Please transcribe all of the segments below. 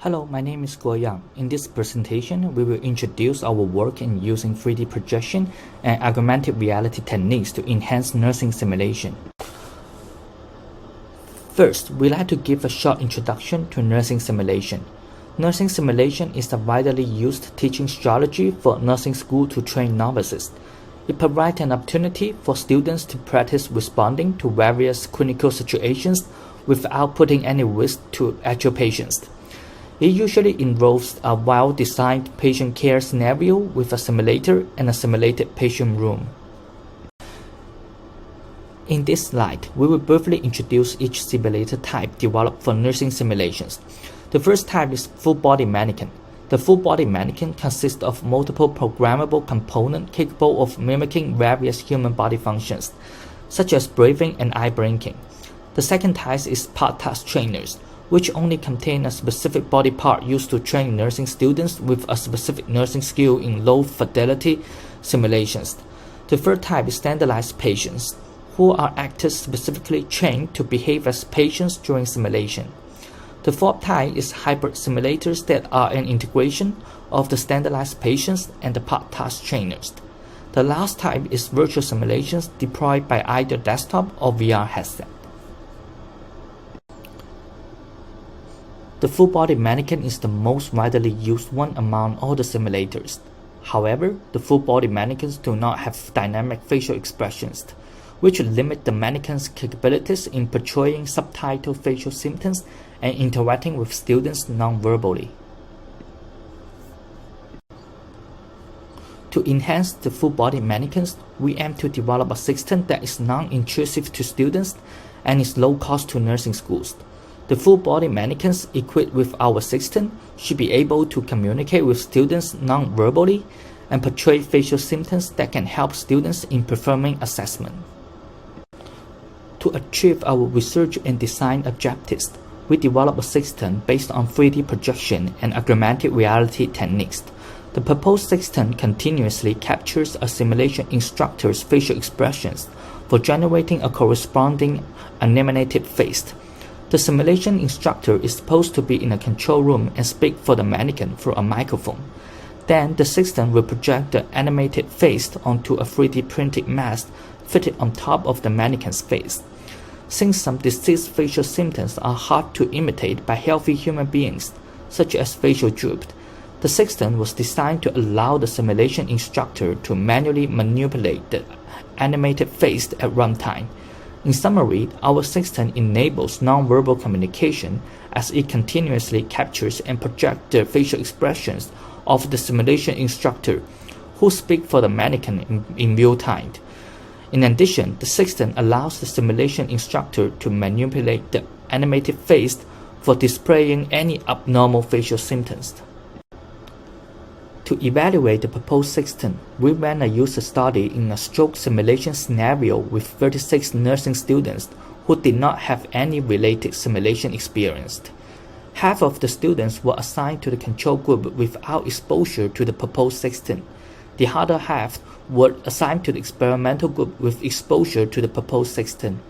Hello, my name is Guoyang. In this presentation, we will introduce our work in using 3D projection and augmented reality techniques to enhance nursing simulation. First, we'd like to give a short introduction to nursing simulation. Nursing simulation is a widely used teaching strategy for nursing school to train novices. It provides an opportunity for students to practice responding to various clinical situations without putting any risk to actual patients. It usually involves a well-designed patient care scenario with a simulator and a simulated patient room. In this slide, we will briefly introduce each simulator type developed for nursing simulations. The first type is full-body mannequin. The full-body mannequin consists of multiple programmable components capable of mimicking various human body functions, such as breathing and eye blinking. The second type is part-task trainers, which only contain a specific body part used to train nursing students with a specific nursing skill in low-fidelity simulations. The third type is standardized patients, who are actors specifically trained to behave as patients during simulation. The fourth type is hybrid simulators that are an integration of the standardized patients and the part-task trainers. The last type is virtual simulations deployed by either desktop or VR headset. The full-body mannequin is the most widely used one among all the simulators. However, the full-body mannequins do not have dynamic facial expressions, which limit the mannequin's capabilities in portraying subtle facial symptoms and interacting with students non-verbally. To enhance the full-body mannequins, we aim to develop a system that is non-intrusive to students and is low-cost to nursing schools. The full-body mannequins equipped with our system should be able to communicate with students non-verbally and portray facial symptoms that can help students in performing assessment. To achieve our research and design objectives, we develop a system based on 3D projection and augmented reality techniques. The proposed system continuously captures a simulation instructor's facial expressions for generating a corresponding animated face. The simulation instructor is supposed to be in a control room and speak for the mannequin through a microphone. Then the system will project the animated face onto a 3D printed mask fitted on top of the mannequin's face. Since some disease facial symptoms are hard to imitate by healthy human beings, such as facial droop, the system was designed to allow the simulation instructor to manually manipulate the animated face at runtime. In summary, our system enables non-verbal communication as it continuously captures and projects the facial expressions of the simulation instructor, who speak for the mannequin in real time. In addition, the system allows the simulation instructor to manipulate the animated face for displaying any abnormal facial symptoms. To evaluate the proposed system, we ran a user study in a stroke simulation scenario with 36 nursing students who did not have any related simulation experience. Half of the students were assigned to the control group without exposure to the proposed system. The other half were assigned to the experimental group with exposure to the proposed system.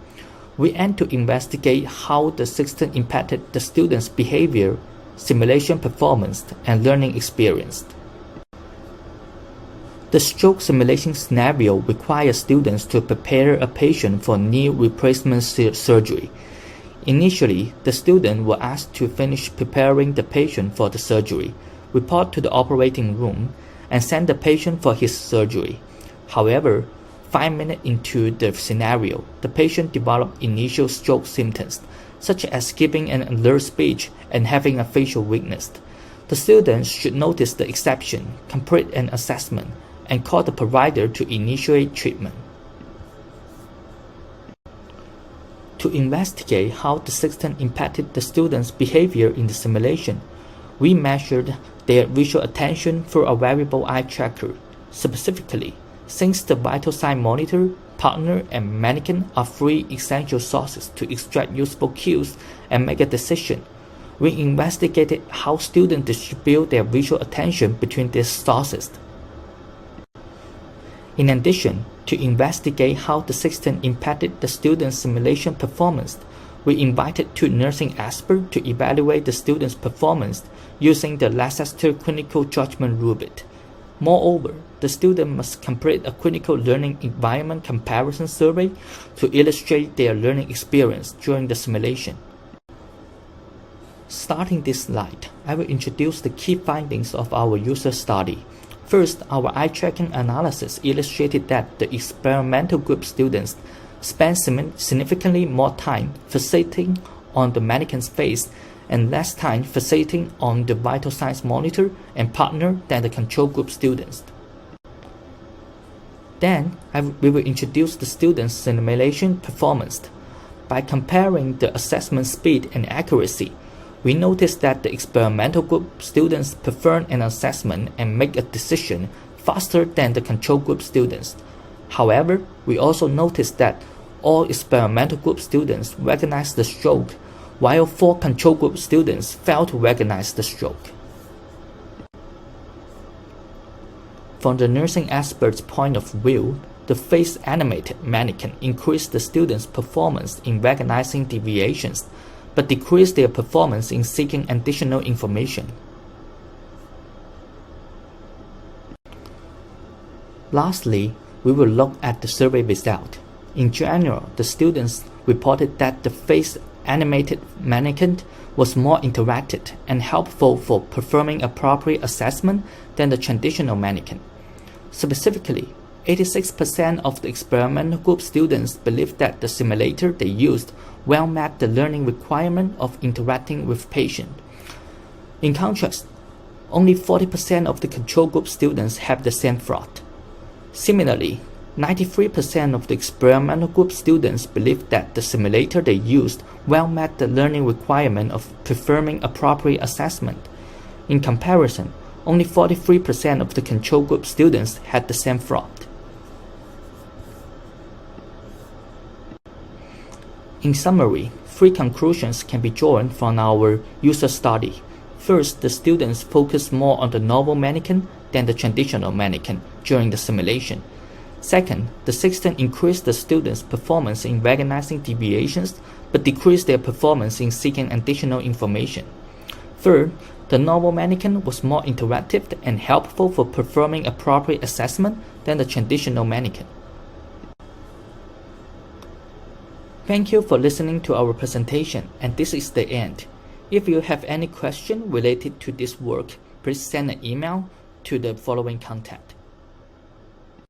We aim to investigate how the system impacted the students' behavior, simulation performance, and learning experience. The stroke simulation scenario requires students to prepare a patient for knee replacement surgery. Initially, the students were asked to finish preparing the patient for the surgery, report to the operating room, and send the patient for his surgery. However, 5 minutes into the scenario, the patient developed initial stroke symptoms, such as giving an alert speech and having a facial weakness. The students should notice the exception, complete an assessment, and call the provider to initiate treatment. To investigate how the system impacted the students' behavior in the simulation, we measured their visual attention through a variable eye tracker. Specifically, since the vital sign monitor, partner, and mannequin are three essential sources to extract useful cues and make a decision, we investigated how students distribute their visual attention between these sources. In addition, to investigate how the system impacted the students' simulation performance, we invited 2 nursing experts to evaluate the students' performance using the Leicester Clinical Judgment Rubric. Moreover, the student must complete a clinical learning environment comparison survey to illustrate their learning experience during the simulation. Starting this slide, I will introduce the key findings of our user study. First, our eye tracking analysis illustrated that the experimental group students spent significantly more time fixating on the mannequin's face and less time fixating on the vital signs monitor and partner than the control group students. Then, we will introduce the students' simulation performance. By comparing the assessment speed and accuracy, we noticed that the experimental group students perform an assessment and make a decision faster than the control group students. However, we also noticed that all experimental group students recognized the stroke, while 4 control group students failed to recognize the stroke. From the nursing expert's point of view, the face-animated mannequin increased the students' performance in recognizing deviations, but decreased their performance in seeking additional information. Lastly, we will look at the survey result. In general, the students reported that the face-animated mannequin was more interactive and helpful for performing appropriate assessment than the traditional mannequin. Specifically, 86% of the experimental group students believed that the simulator they used well met the learning requirement of interacting with patients. In contrast, only 40% of the control group students have the same thought. Similarly, 93% of the experimental group students believed that the simulator they used well met the learning requirement of performing appropriate assessment. In comparison, only 43% of the control group students had the same thought. In summary, 3 conclusions can be drawn from our user study. First, the students focused more on the novel mannequin than the traditional mannequin during the simulation. Second, the system increased the students' performance in recognizing deviations, but decreased their performance in seeking additional information. Third, the novel mannequin was more interactive and helpful for performing appropriate assessment than the traditional mannequin. Thank you for listening to our presentation, and this is the end. If you have any question related to this work, please send an email to the following contact.